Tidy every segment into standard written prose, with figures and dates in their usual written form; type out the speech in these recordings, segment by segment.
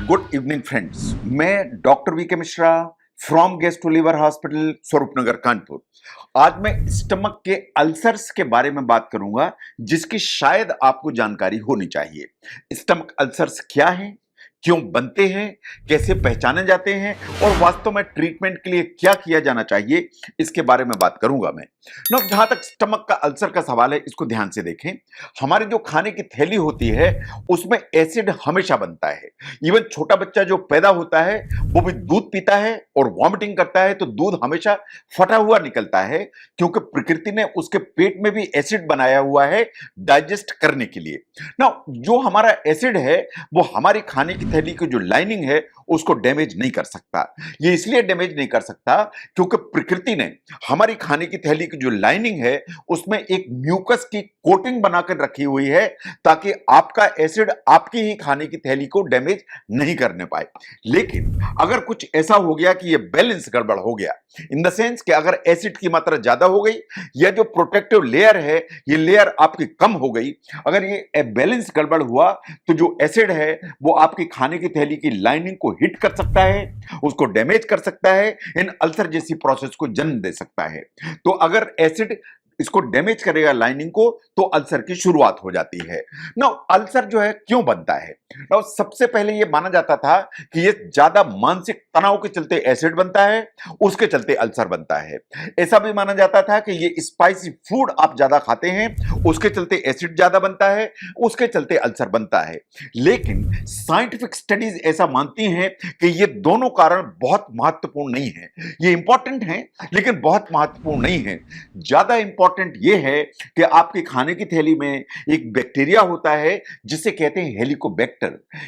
Good evening friends, मैं doctor VK Mishra from gastro liver hospital Swarupnagar Kanpur. आज मैं stomach के अल्सर्स के बारे में बात करूंगा जिसकी शायद आपको जानकारी होनी चाहिए। स्टमक अल्सर्स क्या हैं, क्यों बनते हैं, कैसे पहचाने जाते हैं और वास्तव में ट्रीटमेंट के लिए क्या किया जाना चाहिए, इसके बारे में बात करूंगा मैं। जहां तक स्टमक का अल्सर का सवाल है, इसको ध्यान से देखें। हमारी जो खाने की थैली होती है उसमें एसिड हमेशा बनता है। इवन छोटा बच्चा जो पैदा होता है वो भी दूध पीता है और वॉमिटिंग करता है तो दूध हमेशा फटा हुआ निकलता है, क्योंकि प्रकृति ने उसके पेट में भी एसिड बनाया हुआ है डाइजेस्ट करने के लिए। जो हमारा एसिड है वो हमारी खाने की थैली की जो लाइनिंग है उसको डैमेज नहीं कर सकता। ये इसलिए डैमेज नहीं कर सकता क्योंकि प्रकृति ने हमारी खाने की थैली की जो लाइनिंग है उसमें एक म्यूकस की कोटिंग बनाकर रखी हुई है ताकि आपका एसिड आपकी ही खाने की थैली को डैमेज नहीं करने पाए। लेकिन अगर कुछ ऐसा हो गया कि ये बैलेंस गड़बड़ हो गया, इन द सेंस कि अगर एसिड की मात्रा ज्यादा हो गई या जो प्रोटेक्टिव लेयर है ये लेयर आपकी कम हो गई, अगर ये बैलेंस गड़बड़ हुआ तो जो एसिड है वो आपकी खाने की थैली की लाइनिंग को हिट कर सकता है, उसको डैमेज कर सकता है, इन अल्सर जैसी प्रोसेस को जन्म दे सकता है। तो अगर एसिड इसको डैमेज करेगा लाइनिंग को तो अल्सर की शुरुआत हो जाती है। अल्सर जो है क्यों बनता है? सबसे पहले यह माना जाता था कि यह ज्यादा मानसिक तनाव के चलते एसिड बनता है, उसके चलते अल्सर बनता है। ऐसा भी माना जाता था कि ये स्पाइसी फूड आप ज्यादा खाते हैं, उसके चलते एसिड ज्यादा बनता है, उसके चलते अल्सर बनता है। लेकिन साइंटिफिक स्टडीज ऐसा मानती हैं कि ये दोनों कारण बहुत महत्वपूर्ण नहीं है। ये इंपॉर्टेंट हैं लेकिन बहुत महत्वपूर्ण नहीं है। ज्यादा इंपॉर्टेंट ये है कि आपकी खाने की थैली में एक बैक्टीरिया होता है जिसे कहते हैं हेलिकोबैक्टर।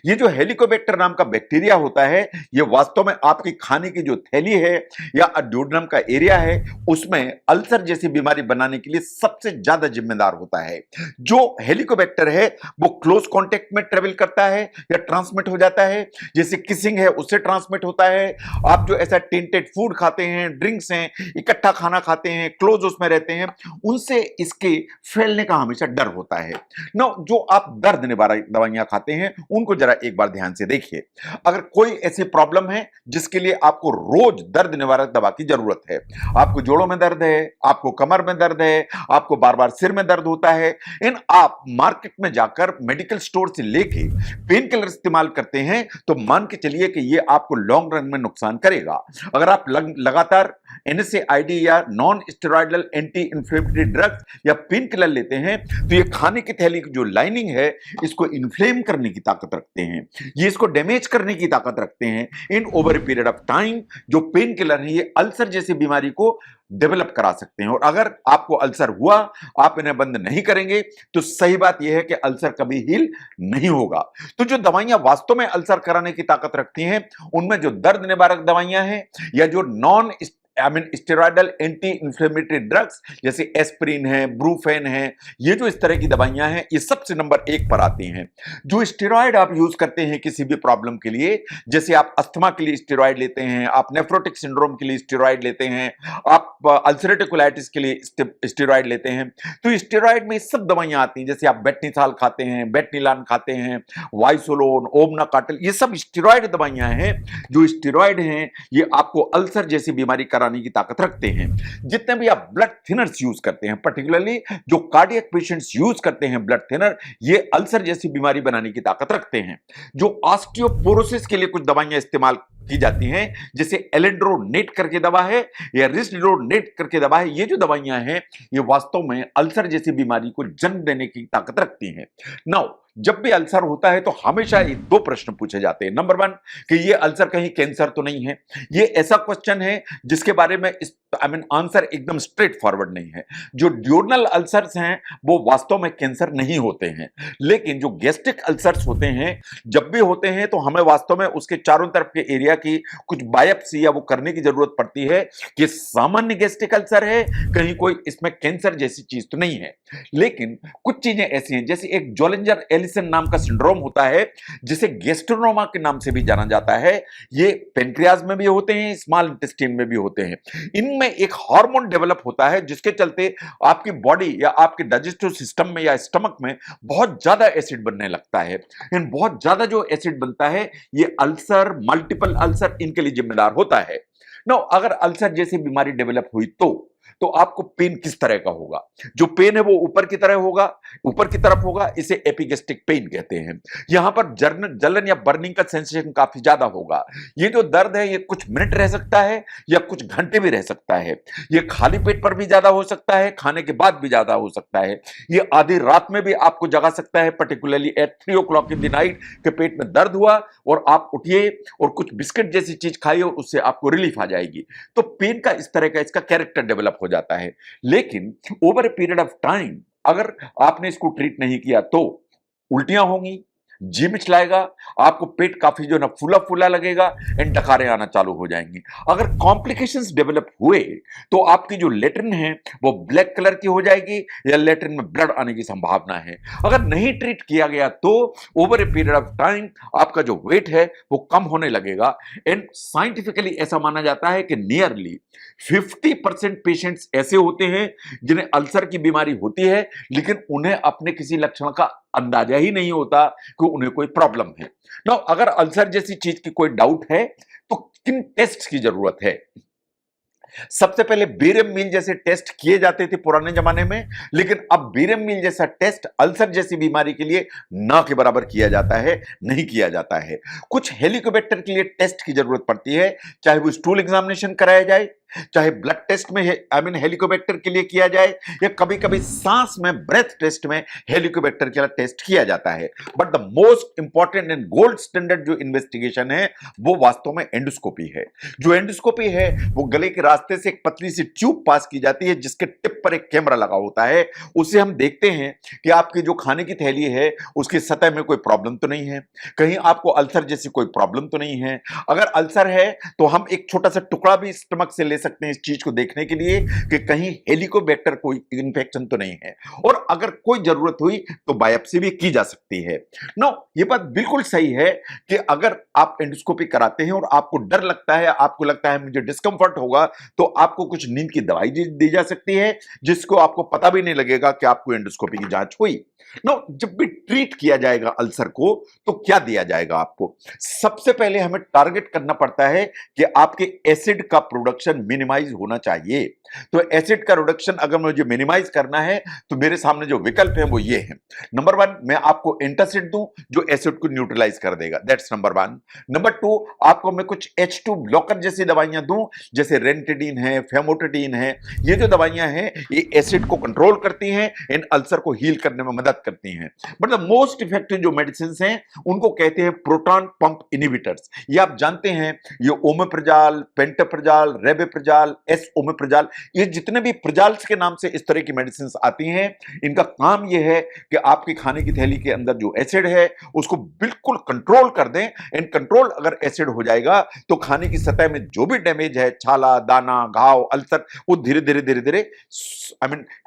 ये जो हेलिकोबैक्टर नाम का बैक्टीरिया होता है ये वास्तव में आपकी खाने की जो थैली है या ड्यूोडेनम का एरिया है उसमें अल्सर जैसी बीमारी बनाने के लिए सबसे ज्यादा जिम्मेदार होता है। जो हेलिकोबैक्टर है वो क्लोज कांटेक्ट में ट्रेवल करता है या ट्रांसमिट हो जाता है, जैसे किसिंग है उससे ट्रांसमिट होता है। आप जो ऐसा टेंटेड फूड खाते हैं, ड्रिंक्स हैं, इकट्ठा खाना खाते हैं, क्लोज उसमें रहते हैं, उनसे इसके फैलने का हमेशा डर होता है। जो आप दर्द निवारक दवाइयां खाते हैं उनको जरा एक बार ध्यान से देखिए। अगर कोई ऐसी प्रॉब्लम है जिसके लिए आपको रोज दर्द निवारक दवा की जरूरत है, आपको जोड़ों में दर्द है, आपको कमर में दर्द है, आपको बार बार सिर में दर्द होता है, इन आप मार्केट में जाकर मेडिकल स्टोर से लेके पेन किलर इस्तेमाल करते हैं तो मान के चलिए कि ये आपको लॉन्ग रन में नुकसान करेगा। अगर आप लगातार NSAID या non steroidal anti inflammatory drugs या पेन किलर लेते हैं तो ये खाने की थैली की जो लाइनिंग है इसको इन्फ्लेम करने की ताकत रखते हैं, ये इसको डैमेज करने की ताकत रखते हैं। इन over a period of time जो पेन किलर है ये अल्सर जैसी बीमारी को डेवलप करा सकते हैं। और अगर आपको अल्सर हुआ, आप इन्हें बंद नहीं करेंगे तो सही बात यह है कि अल्सर कभी हील नहीं होगा। तो जो दवाइयां वास्तव में अल्सर कराने की ताकत रखती हैं उनमें जो दर्द निवारक दवाइयां हैं या जो non steroidal anti inflammatory drugs जैसे एस्पिरिन है, ब्रूफेन है, ये जो इस तरह की दवाइयां हैं ये सबसे नंबर 1 पर आती हैं। जो स्टेरॉइड आप यूज करते हैं किसी भी प्रॉब्लम के लिए, जैसे आप अस्थमा के लिए स्टेरॉइड लेते हैं, आप नेफ्रोटिक सिंड्रोम के लिए स्टेरॉइड लेते हैं, आप अल्सरेटिव कोलाइटिस के लिए स्टेरॉइड लेते हैं, तो स्टेरॉइड में सब दवाइयां आती हैं। जैसे आप बेटनिसाल खाते हैं, बेटनिलान खाते हैं, वाइसोलोन, ओमनाकाटल, ये सब स्टेरॉइड दवाइयां हैं। जो स्टेरॉइड हैं ये आपको अल्सर जैसी बीमारी की ताकत रखते हैं। जितने भी आप ब्लड थिनर्स यूज करते हैं, पर्टिकुलरली जो कार्डियक पेशेंट्स यूज करते हैं ब्लड थिनर, ये अल्सर जैसी बीमारी बनाने की ताकत रखते हैं। जो ऑस्टियोपोरोसिस के लिए कुछ दवाइयां इस्तेमाल की जाती हैं जैसे एलेंड्रोनेट करके दवा है या रिस्डिरोनेट करके दवा है, ये जो दवाइयां हैं ये वास्तव में अल्सर जैसी बीमारी को जन्म देने की ताकत रखती हैं। नाउ जब भी अल्सर होता है तो हमेशा 2 प्रश्न पूछे जाते हैं। नंबर 1 कि ये अल्सर कहीं कैंसर तो नहीं है। ये ऐसा क्वेश्चन है जिसके बारे में आंसर एकदम स्ट्रेट फॉरवर्ड नहीं है। जो ड्यूोडेनल अल्सर्स हैं वो वास्तव में कैंसर नहीं होते हैं, लेकिन जो गैस्ट्रिक अल्सर्स होते हैं जब भी होते हैं तो हमें वास्तव में उसके चारों तरफ के एरिया की कुछ बायोप्सी या वो करने की जरूरत पड़ती है कि सामान्य गैस्ट्रिक अल्सर है, कहीं कोई इसमें कैंसर जैसी चीज तो नहीं है। लेकिन कुछ चीजें ऐसी हैं जैसे एक जोलिंजर एलिसन नाम का सिंड्रोम होता है जिसे गैस्ट्रोनोमा के नाम से भी जाना जाता है। ये पेनक्रियाज में भी होते हैं, स्मॉल इंटेस्टाइन में भी होते हैं। इनमें में एक हार्मोन डेवलप होता है जिसके चलते आपकी बॉडी या आपके डाइजेस्टिव सिस्टम में या स्टमक में बहुत ज्यादा एसिड बनने लगता है। इन बहुत ज्यादा जो एसिड बनता है ये अल्सर, मल्टीपल अल्सर इनके लिए जिम्मेदार होता है। नो, अगर अल्सर जैसी बीमारी डेवलप हुई तो आपको पेन किस तरह का होगा? जो पेन है वो ऊपर की तरह होगा, ऊपर की तरफ होगा, इसे एपिगेस्ट्रिक पेन कहते हैं। यहां पर जलन या बर्निंग का सेंसेशन काफी ज्यादा होगा। ये जो दर्द है ये कुछ मिनट रह सकता है या कुछ घंटे भी रह सकता है। ये खाली पेट पर भी ज्यादा हो सकता है, खाने के बाद भी ज्यादा हो सकता है। ये आधी रात में भी आपको जगा सकता है, particularly at 3 o'clock in the night के पेट में दर्द हुआ और आप उठिए और कुछ बिस्किट जैसी चीज खाइए और उससे आपको रिलीफ आ जाएगी। तो पेन का इस तरह का इसका कैरेक्टर डेवलप हो जाता है। लेकिन over a period of time अगर आपने इसको ट्रीट नहीं किया तो उल्टियां होंगी, जी मिचलाएगा, आपको पेट काफी जो ना फूला फूला लगेगा एंड डकारें आना चालू हो जाएंगी। अगर कॉम्प्लिकेशंस डेवलप हुए तो आपकी जो लेट्रिन है वो ब्लैक कलर की हो जाएगी या लेट्रिन में ब्लड आने की संभावना है। अगर नहीं ट्रीट किया गया तो over a period of time आपका जो वेट है वो कम होने लगेगा। एंड साइंटिफिकली ऐसा माना जाता है कि नियरली 50% पेशेंट्स ऐसे होते हैं जिन्हें अल्सर की बीमारी होती है लेकिन उन्हें अपने किसी लक्षण का अंदाजा ही नहीं होता कि उन्हें कोई प्रॉब्लम है। नाउ अगर अल्सर जैसी चीज की कोई डाउट है तो किन टेस्ट की जरूरत है? सबसे पहले बेरियम मील जैसे टेस्ट किए जाते थे पुराने जमाने में, लेकिन अब बेरियम मील जैसा टेस्ट अल्सर जैसी बीमारी के लिए ना के बराबर किया जाता है, नहीं किया जाता है। कुछ हेलिकोबैक्टर के लिए टेस्ट की जरूरत पड़ती है, चाहे वो स्टूल एग्जामिनेशन कराया जाए, चाहे ब्लड टेस्ट में हेलिकोबैक्टर के लिए किया जाए या कभी कभी सांस में ब्रेथ टेस्ट में हेलिकोबैक्टर के लिए टेस्ट किया जाता है। But the most important and gold standard जो इन्वेस्टिगेशन है वो वास्तव में एंडोस्कोपी है। जो एंडोस्कोपी है वो गले के रास्ते से एक पतली सी ट्यूब पास की जाती है जिसके टिप पर एक कैमरा लगा होता है। उससे हम देखते हैं कि आपकी जो खाने की थैली है उसकी सतह में कोई प्रॉब्लम तो नहीं है, कहीं आपको अल्सर जैसी कोई प्रॉब्लम तो नहीं है। अगर अल्सर है तो हम एक छोटा सा टुकड़ा भी स्टमक से ले सकते हैं इस चीज को देखने के लिए कि कहीं हेलिकोबैक्टर कोई इन्फेक्शन तो नहीं है, और अगर कोई जरूरत हुई तो बायोप्सी भी की जा सकती है। नो, ये बात बिल्कुल सही है कि अगर आप एंडोस्कोपी कराते हैं और आपको डर लगता है, आपको लगता है मुझे डिस्कंफर्ट होगा, तो आपको कुछ नींद की दवाई दी जा सकती है जिसको आपको पता भी नहीं लगेगा कि आपको एंडोस्कोपी की जांच हुई। नो, जब भी ट्रीट किया जाएगा अल्सर को तो क्या दिया जाएगा आपको? सबसे पहले हमें टारगेट करना पड़ता है कि आपके एसिड का प्रोडक्शन मिनिमाइज होना चाहिए। तो एसिड का रिडक्शन अगर मुझे मिनिमाइज करना है तो मेरे सामने जो विकल्प है वो ये है। नंबर 1, मैं आपको एंटासिड दूं जो एसिड को न्यूट्रलाइज कर देगा, दैट्स नंबर 1। नंबर 2, आपको मैं कुछ H2 ब्लॉकर जैसी दवाइयां दूं जैसे रेंटिडीन है, फेमोटिडीन है। ये जो दवाइयां हैं ये एसिड को कंट्रोल करती हैं, इन अल्सर को हील करने में मदद करती हैं। बट द मोस्ट इफेक्टिव जो मेडिसिन हैं उनको कहते हैं प्रोटॉन पंप इनहिबिटर्स। ये आप जानते हैं, ये ओमेप्रोजाल, पेंटोप्रोजाल, रेबेप्रोजाल, एस ओमेप्रोजाल, ये जितने भी प्रजाल्स के नाम से इस तरह की मेडिसिन आती हैं, इनका काम यह है कि आपकी खाने की थैली के अंदर जो एसिड है उसको बिल्कुल कंट्रोल कर दें। इन कंट्रोल अगर एसिड हो जाएगा तो खाने की सतह में जो भी डैमेज है, छाला, दाना, घाव, अल्सर, वो धीरे धीरे धीरे धीरे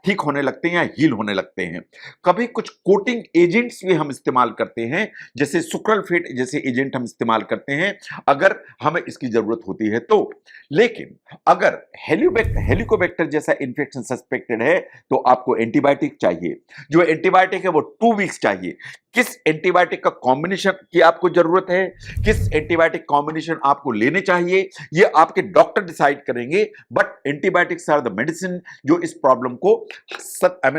ठीक होने लगते हैं या हील होने लगते हैं। कभी कुछ कोटिंग एजेंट्स भी हम इस्तेमाल करते हैं, जैसे सुक्रलफेट जैसे एजेंट हम इस्तेमाल करते हैं अगर हमें इसकी जरूरत होती है तो। लेकिन अगर हेलिकोबैक्टर जैसा इंफेक्शन सस्पेक्टेड है तो आपको एंटीबायोटिक चाहिए। जो एंटीबायोटिक है वो 2 वीक्स चाहिए। किस एंटीबायोटिक का कॉम्बिनेशन की आपको जरूरत है, किस एंटीबायोटिक कॉम्बिनेशन आपको लेने चाहिए, ये आपके डॉक्टर डिसाइड करेंगे। But antibiotics are the medicine जो इस प्रॉब्लम को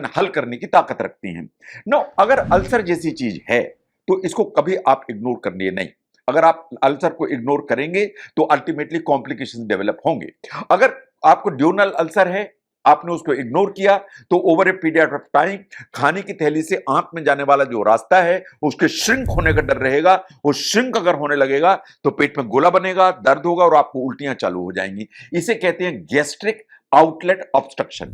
हल करने की ताकत रखती हैं। नो, अगर अल्सर जैसी चीज है तो इसको कभी आप इग्नोर करनिए नहीं। अगर आप अल्सर को इग्नोर करेंगे तो अल्टीमेटली कॉम्प्लिकेशंस डेवलप होंगे। अगर आपको ड्यूनल अल्सर है, आपने उसको इग्नोर किया तो over a period of time खाने की थैली से आंत में जाने वाला जो रास्ता है उसके श्रिंक होने का डर रहेगा। वो श्रिंक अगर होने लगेगा तो पेट में गोला बनेगा, दर्द होगा और आपको उल्टियां चालू हो जाएंगी। इसे कहते हैं gastric outlet obstruction.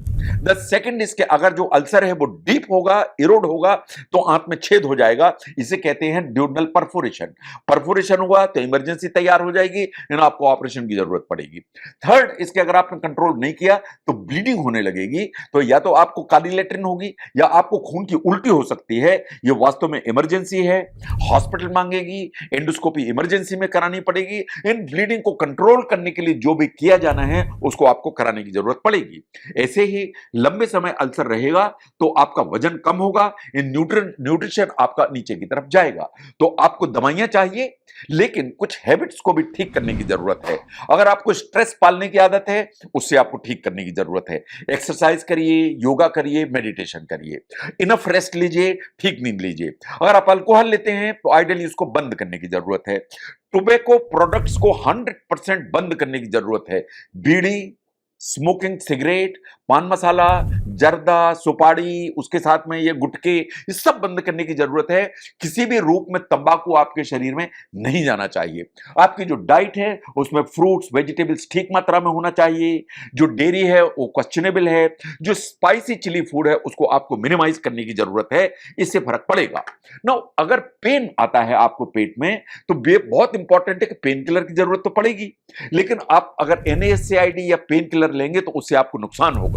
The second इसके अगर जो अल्सर है वो डीप होगा, इरोड होगा, तो आंत में छेद हो जाएगा, इसे कहते हैं ड्यूडनल परफोरेशन। परफोरेशन हुआ तो इमरजेंसी तैयार हो जाएगी, यानी आपको ऑपरेशन की जरूरत पड़ेगी। थर्ड इसके अगर आपने कंट्रोल नहीं किया तो ब्लीडिंग होने लगेगी, तो या तो आपको काली लेटरिन होगी या आपको खून की उल्टी हो सकती है। ये वास्तव में इमरजेंसी है, हॉस्पिटल मांगेगी, एंडोस्कोपी इमरजेंसी में करानी पड़ेगी। इन ब्लीडिंग को कंट्रोल करने के लिए जो भी किया जाना है उसको आपको कराने की जरूरत पड़ेगी। ऐसे ही लंबे समय अल्सर रहेगा तो आपका वजन कम होगा, न्यूट्रिशन आपका नीचे की तरफ जाएगा। तो आपको दवाइयां चाहिए, लेकिन कुछ हैबिट्स को भी ठीक करने की जरूरत है। अगर आपको स्ट्रेस पालने की आदत है, उससे आपको ठीक करने की जरूरत है। एक्सरसाइज करिए, योगा करिए, मेडिटेशन करिए, इनफ रेस्ट लीजिए, ठीक नींद लीजिए। अगर आप अल्कोहल लेते हैं तो आइडियली इसको बंद करने की जरूरत है। टोबैको प्रोडक्ट्स को 100% बंद करने की जरूरत है। बीड़ी, स्मोकिंग, सिगरेट, पान मसाला, जर्दा, सुपारी, उसके साथ में ये गुटखे, ये सब बंद करने की जरूरत है। किसी भी रूप में तंबाकू आपके शरीर में नहीं जाना चाहिए। आपकी जो डाइट है उसमें फ्रूट्स, वेजिटेबल्स ठीक मात्रा में होना चाहिए। जो डेयरी है वो क्वेश्चनेबल है। जो स्पाइसी चिली फूड है उसको आपको मिनिमाइज करने की जरूरत है, इससे फर्क पड़ेगा। नाउ अगर पेन आता है आपको पेट में, तो ये बहुत इंपॉर्टेंट है कि पेन किलर की जरूरत तो पड़ेगी, लेकिन आप अगर NaCID या पेन किलर लेंगे तो उससे आपको नुकसान होगा।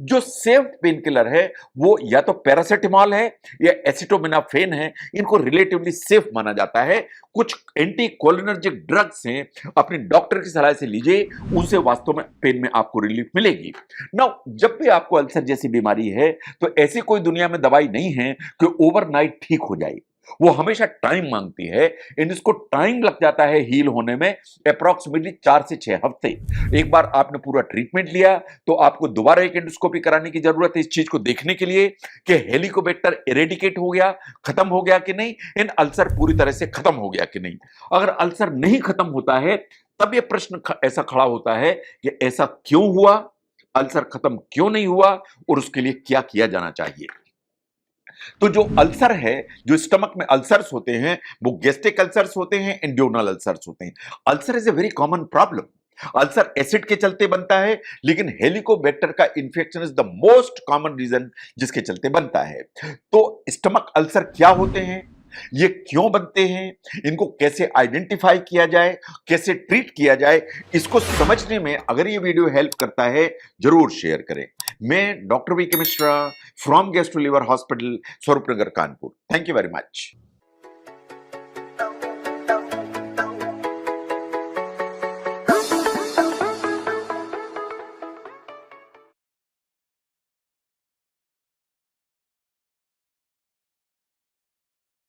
जो सेफ पेन किलर है वो या तो पैरासिटामॉल है या एसिटोमिनाफेन है, इनको रिलेटिवली सेफ माना जाता है। कुछ एंटीकोलिनर्जिक ड्रग्स हैं, अपने डॉक्टर की सलाह से लीजिए, उनसे वास्तव में पेन में आपको रिलीफ मिलेगी। नाउ जब भी आपको अल्सर जैसी बीमारी है तो ऐसी कोई दुनिया में दवाई नहीं है कि ओवरनाइट ठीक हो जाए। वो हमेशा टाइम मांगती है, एंड इसको टाइम लग जाता है हील होने में, अप्रॉक्सीमेटली 4 से 6 हफ्ते। एक बार आपने पूरा ट्रीटमेंट लिया तो आपको दोबारा एक एंडोस्कोपी कराने की जरूरत है इस चीज को देखने के लिए कि हेलिकोबैक्टर इरेडिकेट हो गया, खत्म हो गया कि नहीं, इन अल्सर पूरी तरह से खत्म हो गया कि नहीं। अगर अल्सर नहीं खत्म होता है तब यह प्रश्न ऐसा खड़ा होता है कि ऐसा क्यों हुआ, अल्सर खत्म क्यों नहीं हुआ, और उसके लिए क्या किया जाना चाहिए। तो जो अल्सर है, जो स्टमक में अल्सर्स होते हैं, वो गैस्ट्रिक अल्सर्स होते हैं, इंड्यूनल अल्सर्स होते हैं। Ulcer is a very common problem. Ulcer acid के चलते बनता है, लेकिन हेलिकोबैक्टर का infection is the most common reason जिसके चलते बनता है। तो स्टमक अल्सर क्या होते हैं, ये क्यों बनते हैं, इनको कैसे आइडेंटिफाई किया जाए, कैसे ट्रीट किया जाए, इसको समझने में अगर ये वीडियो हेल्प करता है जरूर शेयर करें। मैं doctor VK Mishra from gastro liver hospital, Swarupnagar, Kanpur. Thank you very much.